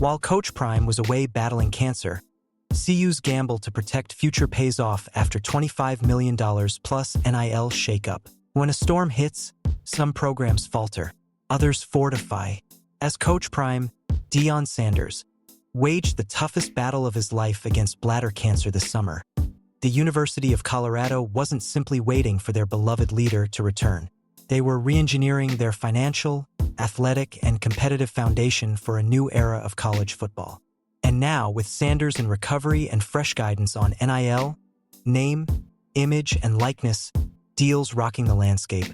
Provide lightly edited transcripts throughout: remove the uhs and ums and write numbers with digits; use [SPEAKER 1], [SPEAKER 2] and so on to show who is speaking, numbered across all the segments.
[SPEAKER 1] While Coach Prime was away battling cancer, CU's gamble to protect future pays off after $25 million plus NIL shakeup. When a storm hits, some programs falter, others fortify. As Coach Prime, Deion Sanders, waged the toughest battle of his life against bladder cancer this summer, the University of Colorado wasn't simply waiting for their beloved leader to return. They were re-engineering their financial, athletic, and competitive foundation for a new era of college football. And now, with Sanders in recovery and fresh guidance on NIL, name, image, and likeness, deals rocking the landscape,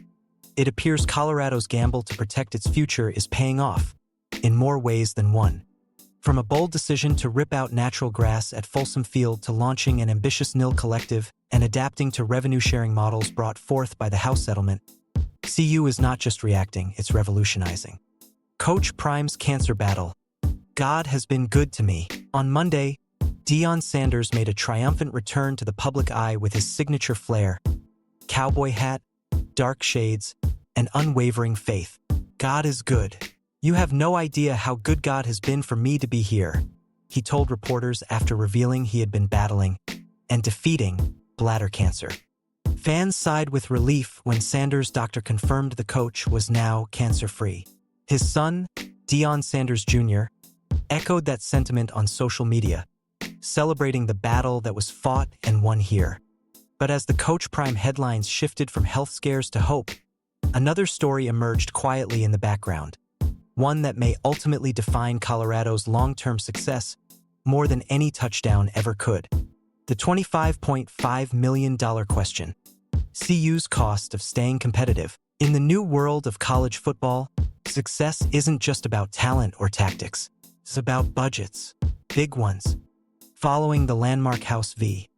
[SPEAKER 1] it appears Colorado's gamble to protect its future is paying off, in more ways than one. From a bold decision to rip out natural grass at Folsom Field to launching an ambitious NIL collective and adapting to revenue-sharing models brought forth by the House settlement, CU is not just reacting, it's revolutionizing. Coach Prime's cancer battle. God has been good to me. On Monday, Deion Sanders made a triumphant return to the public eye with his signature flair, cowboy hat, dark shades, and unwavering faith. God is good. You have no idea how good God has been for me to be here, he told reporters after revealing he had been battling and defeating bladder cancer. Fans sighed with relief when Sanders' doctor confirmed the coach was now cancer-free. His son, Deion Sanders Jr., echoed that sentiment on social media, celebrating the battle that was fought and won here. But as the Coach Prime headlines shifted from health scares to hope, another story emerged quietly in the background, one that may ultimately define Colorado's long-term success more than any touchdown ever could. The $25.5 million question. CU's cost of staying competitive. In the new world of college football, success isn't just about talent or tactics. It's about budgets, big ones. Following the landmark House v.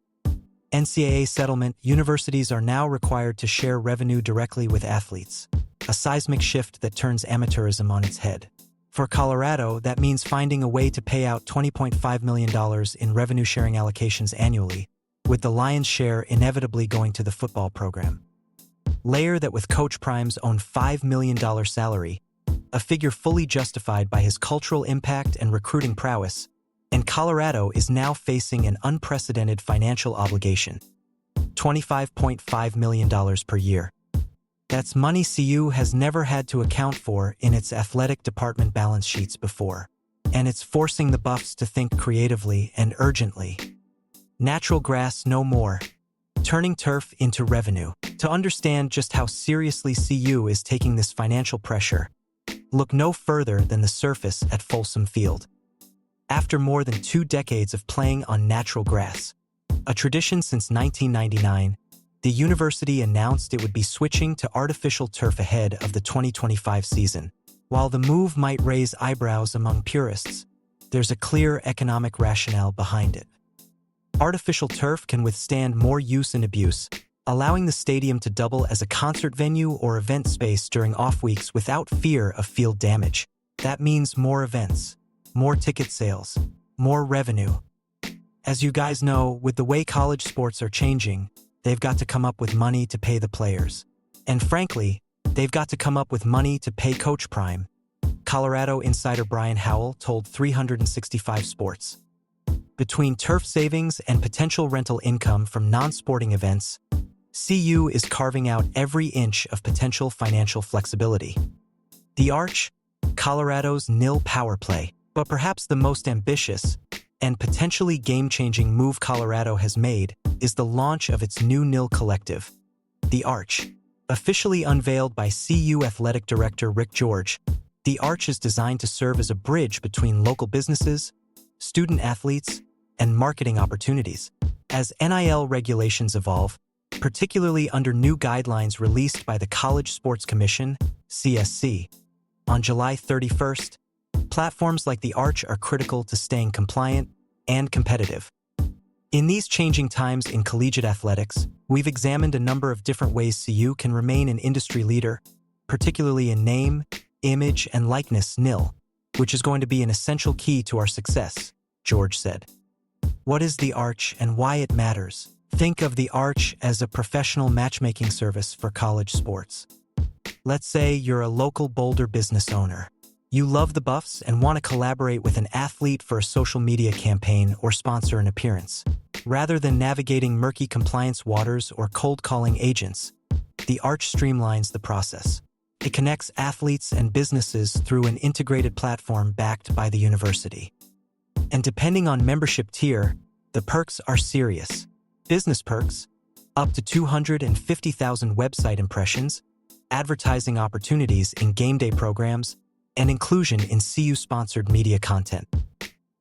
[SPEAKER 1] NCAA settlement, universities are now required to share revenue directly with athletes, a seismic shift that turns amateurism on its head. For Colorado, that means finding a way to pay out $20.5 million in revenue-sharing allocations annually, with the lion's share inevitably going to the football program. Layer that with Coach Prime's own $5 million salary, a figure fully justified by his cultural impact and recruiting prowess, and Colorado is now facing an unprecedented financial obligation, $25.5 million per year. That's money CU has never had to account for in its athletic department balance sheets before, and it's forcing the Buffs to think creatively and urgently. Natural grass no more. Turning turf into revenue. To understand just how seriously CU is taking this financial pressure, look no further than the surface at Folsom Field. After more than 2 decades of playing on natural grass, a tradition since 1999, the university announced it would be switching to artificial turf ahead of the 2025 season. While the move might raise eyebrows among purists, there's a clear economic rationale behind it. Artificial turf can withstand more use and abuse, allowing the stadium to double as a concert venue or event space during off-weeks without fear of field damage. That means more events, more ticket sales, more revenue. As you guys know, with the way college sports are changing, they've got to come up with money to pay the players. And frankly, they've got to come up with money to pay Coach Prime. Colorado insider Brian Howell told 365 Sports. Between turf savings and potential rental income from non-sporting events, CU is carving out every inch of potential financial flexibility. The Arch, Colorado's NIL power play, but perhaps the most ambitious and potentially game-changing move Colorado has made is the launch of its new NIL collective, the Arch. Officially unveiled by CU Athletic Director Rick George, the Arch is designed to serve as a bridge between local businesses, student-athletes, and marketing opportunities. As NIL regulations evolve, particularly under new guidelines released by the College Sports Commission, CSC, on July 31st, platforms like the Arch are critical to staying compliant and competitive. In these changing times in collegiate athletics, we've examined a number of different ways CU can remain an industry leader, particularly in name, image, and likeness NIL, which is going to be an essential key to our success, George said. What is the Arch and why it matters? Think of the Arch as a professional matchmaking service for college sports. Let's say you're a local Boulder business owner. You love the Buffs and want to collaborate with an athlete for a social media campaign or sponsor an appearance. Rather than navigating murky compliance waters or cold-calling agents, the Arch streamlines the process. It connects athletes and businesses through an integrated platform backed by the university. And depending on membership tier, the perks are serious. Business perks, up to 250,000 website impressions, advertising opportunities in game day programs, and inclusion in CU-sponsored media content.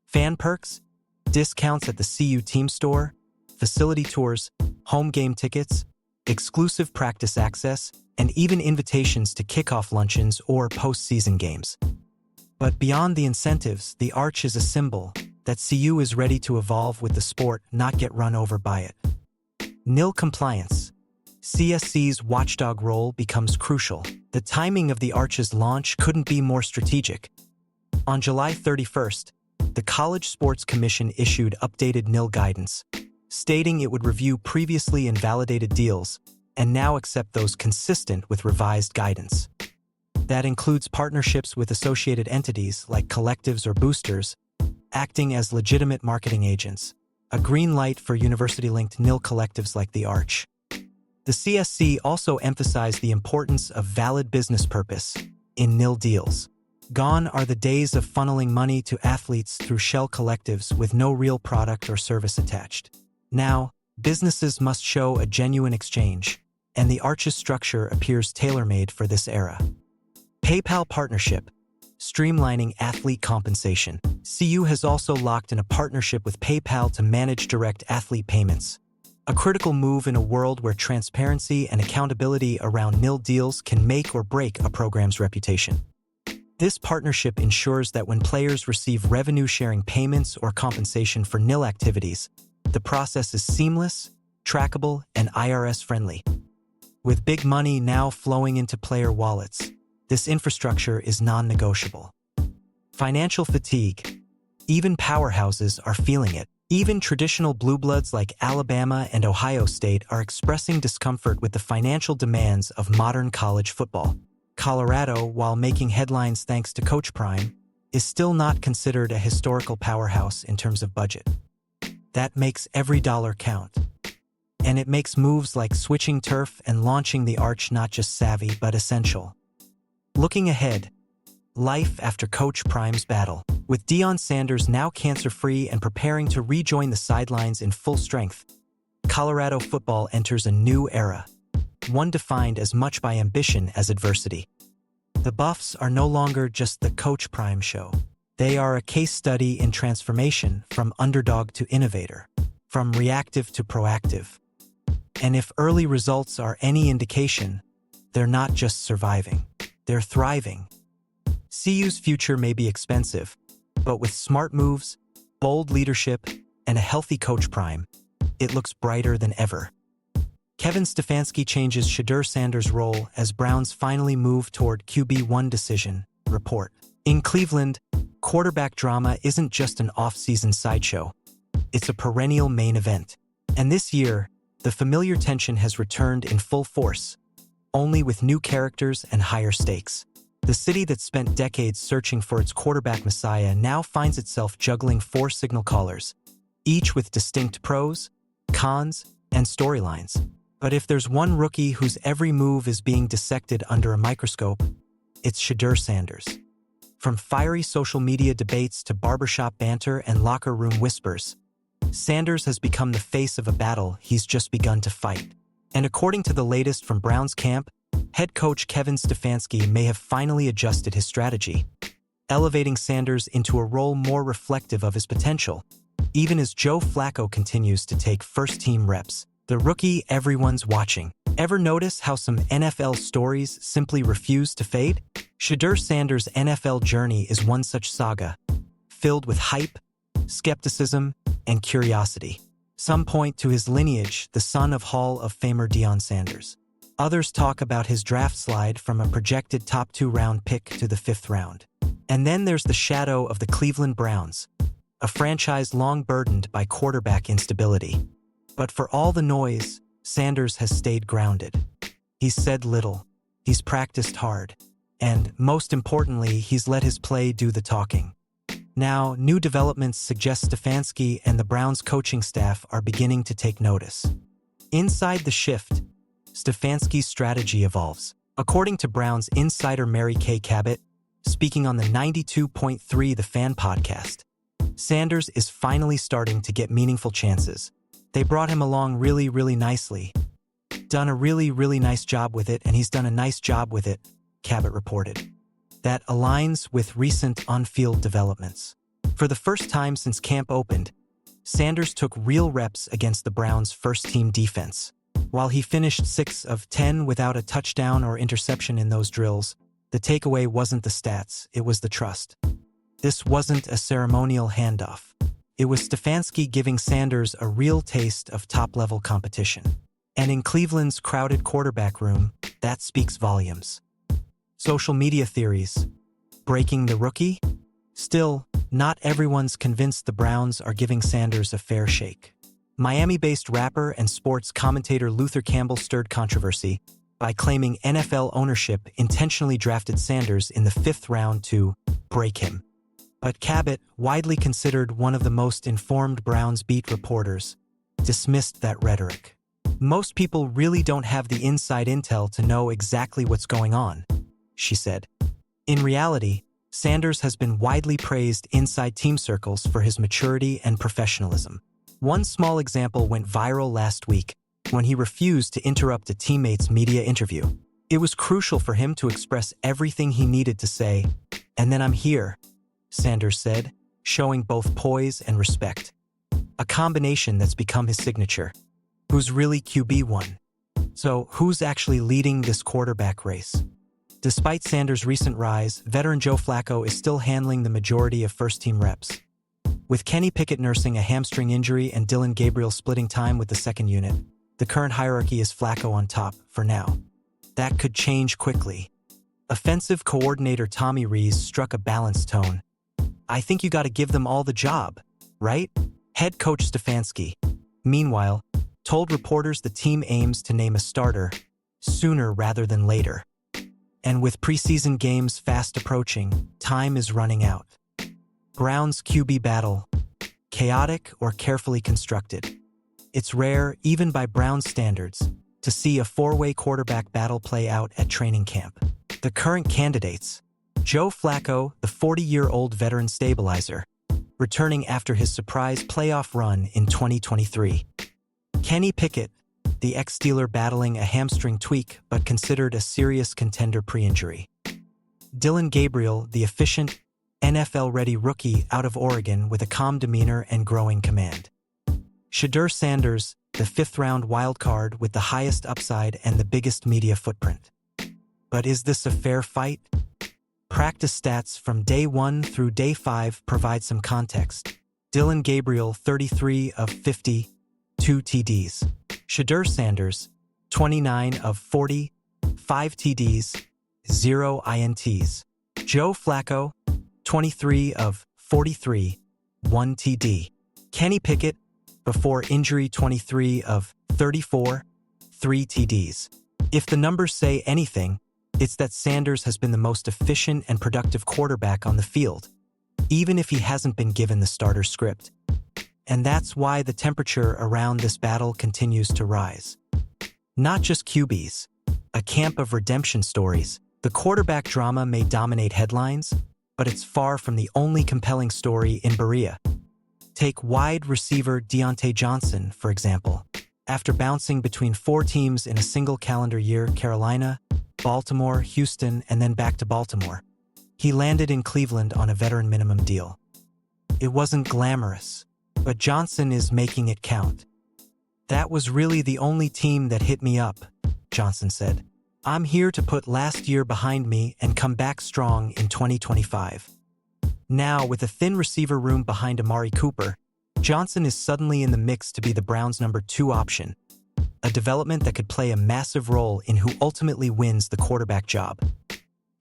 [SPEAKER 1] Fan perks, discounts at the CU team store, facility tours, home game tickets, exclusive practice access, and even invitations to kickoff luncheons or postseason games. But beyond the incentives, the Arch is a symbol that CU is ready to evolve with the sport, not get run over by it. NIL compliance. CSC's watchdog role becomes crucial. The timing of the Arch's launch couldn't be more strategic. On July 31st, the College Sports Commission issued updated NIL guidance, stating it would review previously invalidated deals and now accept those consistent with revised guidance. That includes partnerships with associated entities like collectives or boosters, acting as legitimate marketing agents, a green light for university-linked NIL collectives like the Arch. The CSC also emphasized the importance of valid business purpose in NIL deals. Gone are the days of funneling money to athletes through shell collectives with no real product or service attached. Now, businesses must show a genuine exchange, and the Arch's structure appears tailor-made for this era. PayPal partnership, streamlining athlete compensation. CU has also locked in a partnership with PayPal to manage direct athlete payments, a critical move in a world where transparency and accountability around NIL deals can make or break a program's reputation. This partnership ensures that when players receive revenue-sharing payments or compensation for NIL activities, the process is seamless, trackable, and IRS-friendly. With big money now flowing into player wallets, this infrastructure is non-negotiable. Financial fatigue. Even powerhouses are feeling it. Even traditional blue bloods like Alabama and Ohio State are expressing discomfort with the financial demands of modern college football. Colorado, while making headlines thanks to Coach Prime, is still not considered a historical powerhouse in terms of budget. That makes every dollar count. And it makes moves like switching turf and launching the Arch not just savvy but essential. Looking ahead, life after Coach Prime's battle. With Deion Sanders now cancer-free and preparing to rejoin the sidelines in full strength, Colorado football enters a new era, one defined as much by ambition as adversity. The Buffs are no longer just the Coach Prime show. They are a case study in transformation from underdog to innovator, from reactive to proactive. And if early results are any indication, they're not just surviving, they're thriving. CU's future may be expensive, but with smart moves, bold leadership, and a healthy Coach Prime, it looks brighter than ever. Kevin Stefanski changes Shedeur Sanders' role as Browns finally move toward QB1 decision, report. In Cleveland, quarterback drama isn't just an off-season sideshow. It's a perennial main event. And this year, the familiar tension has returned in full force, only with new characters and higher stakes. The city that spent decades searching for its quarterback messiah now finds itself juggling 4 signal callers, each with distinct pros, cons, and storylines. But if there's one rookie whose every move is being dissected under a microscope, it's Shedeur Sanders. From fiery social media debates to barbershop banter and locker room whispers, Sanders has become the face of a battle he's just begun to fight. And according to the latest from Browns camp, head coach Kevin Stefanski may have finally adjusted his strategy, elevating Sanders into a role more reflective of his potential, even as Joe Flacco continues to take first-team reps. The rookie everyone's watching. Ever notice how some NFL stories simply refuse to fade? Shedeur Sanders' NFL journey is one such saga, filled with hype, skepticism, and curiosity. Some point to his lineage, the son of Hall of Famer Deion Sanders. Others talk about his draft slide from a projected top 2-round pick to the 5th round. And then there's the shadow of the Cleveland Browns, a franchise long burdened by quarterback instability. But for all the noise, Sanders has stayed grounded. He's said little. He's practiced hard. And, most importantly, he's let his play do the talking. Now, new developments suggest Stefanski and the Browns coaching staff are beginning to take notice. Inside the shift, Stefanski's strategy evolves. According to Browns insider Mary Kay Cabot, speaking on the 92.3 The Fan podcast, Sanders is finally starting to get meaningful chances. They brought him along really nicely. Done a really nice job with it, and he's done a nice job with it, Cabot reported. That aligns with recent on-field developments. For the first time since camp opened, Sanders took real reps against the Browns' first-team defense. While he finished 6 of 10 without a touchdown or interception in those drills, the takeaway wasn't the stats, it was the trust. This wasn't a ceremonial handoff. It was Stefanski giving Sanders a real taste of top-level competition. And in Cleveland's crowded quarterback room, that speaks volumes. Social media theories. Breaking the rookie? Still, not everyone's convinced the Browns are giving Sanders a fair shake. Miami-based rapper and sports commentator Luther Campbell stirred controversy by claiming NFL ownership intentionally drafted Sanders in the 5th round to break him. But Cabot, widely considered one of the most informed Browns beat reporters, dismissed that rhetoric. Most people really don't have the inside intel to know exactly what's going on, she said. In reality, Sanders has been widely praised inside team circles for his maturity and professionalism. One small example went viral last week when he refused to interrupt a teammate's media interview. It was crucial for him to express everything he needed to say, "And then I'm here," Sanders said, showing both poise and respect. A combination that's become his signature. Who's really QB1? So, who's actually leading this quarterback race? Despite Sanders' recent rise, veteran Joe Flacco is still handling the majority of first-team reps. With Kenny Pickett nursing a hamstring injury and Dillon Gabriel splitting time with the second unit, the current hierarchy is Flacco on top, for now. That could change quickly. Offensive coordinator Tommy Rees struck a balanced tone. "I think you gotta give them all the job, right?" Head coach Stefanski, meanwhile, told reporters the team aims to name a starter sooner rather than later. And with preseason games fast approaching, time is running out. Browns QB battle, chaotic or carefully constructed. It's rare, even by Browns standards, to see a 4-way quarterback battle play out at training camp. The current candidates: Joe Flacco, the 40-year-old veteran stabilizer, returning after his surprise playoff run in 2023. Kenny Pickett, the ex-Steeler battling a hamstring tweak but considered a serious contender pre-injury. Dillon Gabriel, the efficient, NFL-ready rookie out of Oregon with a calm demeanor and growing command. Shedeur Sanders, the 5th-round wildcard with the highest upside and the biggest media footprint. But is this a fair fight? Practice stats from day 1 through day 5 provide some context. Dillon Gabriel, 33 of 50, 2 TDs. Shedeur Sanders, 29 of 40, 5 TDs, 0 INTs. Joe Flacco, 23 of 43, 1 TD. Kenny Pickett, before injury 23 of 34, 3 TDs. If the numbers say anything, it's that Sanders has been the most efficient and productive quarterback on the field, even if he hasn't been given the starter script. And that's why the temperature around this battle continues to rise. Not just QBs, a camp of redemption stories. The quarterback drama may dominate headlines, but it's far from the only compelling story in Berea. Take wide receiver Deontay Johnson, for example. After bouncing between 4 teams in a single calendar year, Carolina, Baltimore, Houston, and then back to Baltimore, he landed in Cleveland on a veteran minimum deal. It wasn't glamorous, but Johnson is making it count. "That was really the only team that hit me up," Johnson said. "I'm here to put last year behind me and come back strong in 2025. Now, with a thin receiver room behind Amari Cooper, Johnson is suddenly in the mix to be the Browns' number 2 option, a development that could play a massive role in who ultimately wins the quarterback job.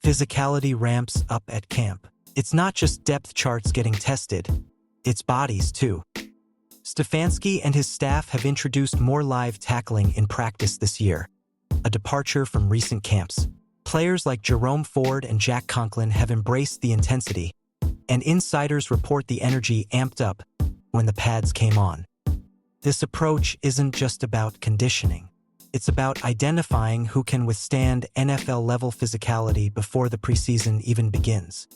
[SPEAKER 1] Physicality ramps up at camp. It's not just depth charts getting tested, it's bodies too. Stefanski and his staff have introduced more live tackling in practice this year, a departure from recent camps. Players like Jerome Ford and Jack Conklin have embraced the intensity, and insiders report the energy amped up when the pads came on. This approach isn't just about conditioning. It's about identifying who can withstand NFL-level physicality before the preseason even begins.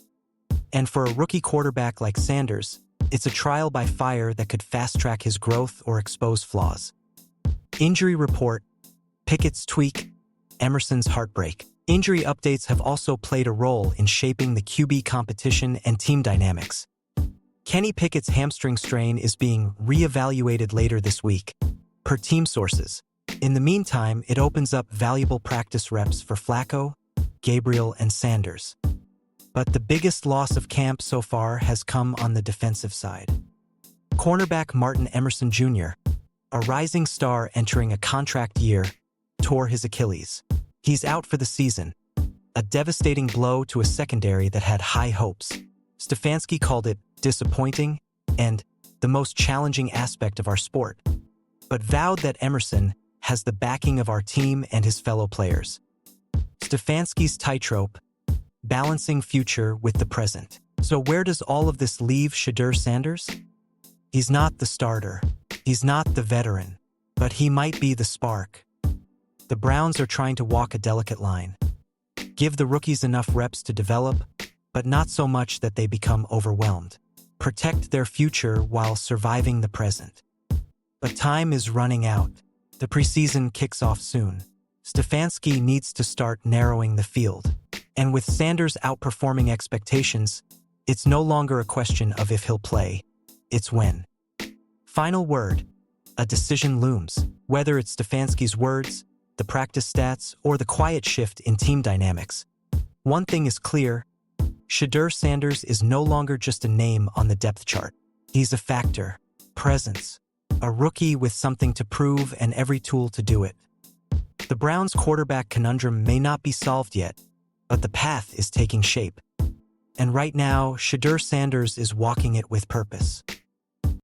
[SPEAKER 1] And for a rookie quarterback like Sanders, it's a trial by fire that could fast-track his growth or expose flaws. Injury report: Pickett's tweak, Emerson's heartbreak. Injury updates have also played a role in shaping the QB competition and team dynamics. Kenny Pickett's hamstring strain is being re-evaluated later this week, per team sources. In the meantime, it opens up valuable practice reps for Flacco, Gabriel, and Sanders. But the biggest loss of camp so far has come on the defensive side. Cornerback Martin Emerson Jr., a rising star entering a contract year, tore his Achilles. He's out for the season, a devastating blow to a secondary that had high hopes. Stefanski called it disappointing and the most challenging aspect of our sport, but vowed that Emerson has the backing of our team and his fellow players. Stefanski's tightrope, balancing future with the present. So where does all of this leave Shedeur Sanders? He's not the starter. He's not the veteran, but he might be the spark. The Browns are trying to walk a delicate line. Give the rookies enough reps to develop, but not so much that they become overwhelmed. Protect their future while surviving the present. But time is running out. The preseason kicks off soon. Stefanski needs to start narrowing the field. And with Sanders outperforming expectations, it's no longer a question of if he'll play, it's when. Final word: a decision looms. Whether it's Stefanski's words, the practice stats, or the quiet shift in team dynamics, one thing is clear: Shedeur Sanders is no longer just a name on the depth chart. He's a factor, presence, a rookie with something to prove and every tool to do it. The Browns' quarterback conundrum may not be solved yet, but the path is taking shape. And right now, Shedeur Sanders is walking it with purpose.